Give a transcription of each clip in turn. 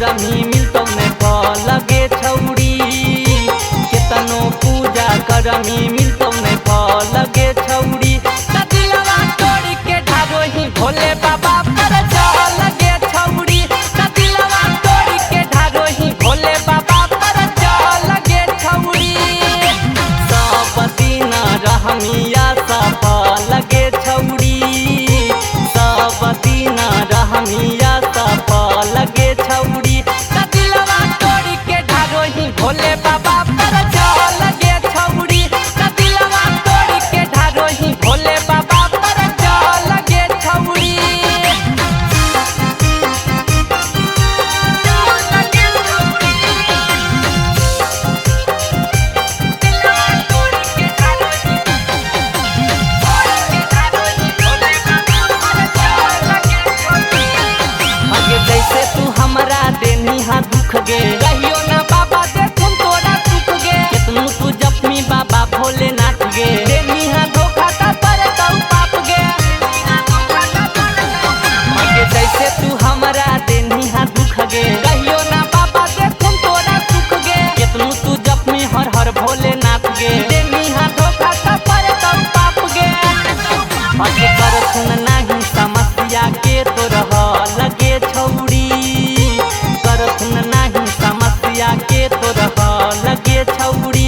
करमी मिलतो ने फल गे छौड़ी, केतनो पूजा करमी मिलतो ने फल गे छौड़ी। दिलवा तोड़ी के ढारोही भोले बाबा पर चल गे छौड़ी, दिलवा तोड़ी के ढारोही भोले बाबा पर चल गे छौड़ी। सब दिन रहमिया सफल गे छौड़ी, सब दिन रहमिया सफल गे छौड़ी। दिलवा तोड़ी के ढारोही भोले बाबा पर चल गे छौड़ी, दिलवा तोड़ी के ढारोही भोले बाबा पर चल गे छौड़ी। जैसे तू हमरा देनी हा दुख गे, कहियो ना बाबा देखुम तोरा सुख गे। कितनु तू जपमी बाबा भोलेनाथ गे, देनी हा धोखा ता पर तौ पाप गे। जैसे तू हमरा देनी हा दुख गे, कहियो ना बाबा देखुम तोरा सुख गे। कितनु तू जपमी हर हर भोलेनाथ गे, देनी हा धोखा ता पर तौ पाप गे। आगे कर सुन नाही समस्या के तो रह लगे छौड़ी, कर सुन नाही समस्या के तो रह लगे छौड़ी।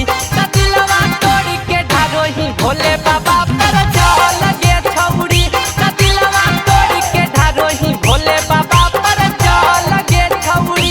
दिलवा तोड़ी के ढारोही भोले बाबा पर चल गे छौड़ी, दिलवा तोड़ी के ढारोही भोले बाबा पर चल गे छौड़ी।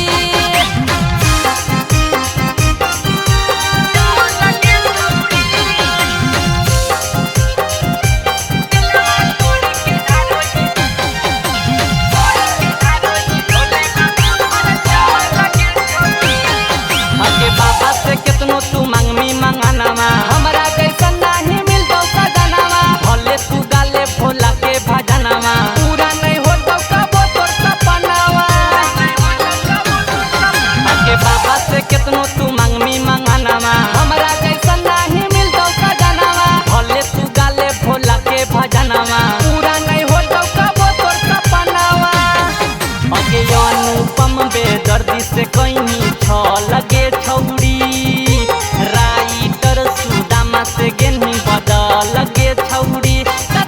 बाबा से कितनो तू मांगमी मंगानावा, हमरा जैसन नाही मिलतो सजनावा। भले तू गाले भोला के भजनावा, पूरा नहीं होतो कबो तोर सपनावा। आगे बाबा से कितनो तू मांगमी मंगानावा, हमरा जैसन नाही मिलतो सजनावा। भले तू गाले भोला के भजनावा, पूरा नहीं होतो कबो तोर सपनावा। आगे अनुपम बेदर्दी से कहीं छल गे छौड़ी, राइटर सुदामा से गेनी बदल गे छौड़ी।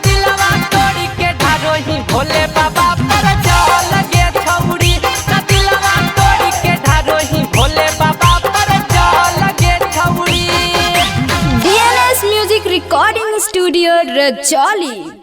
दिलवा तोड़ी के ढारोही भोले बाबा पर चल गे छौड़ी, दिलवा तोड़ी के ढारोही भोले बाबा पर चल गे छौड़ी। DNS music recording studio Rajauli.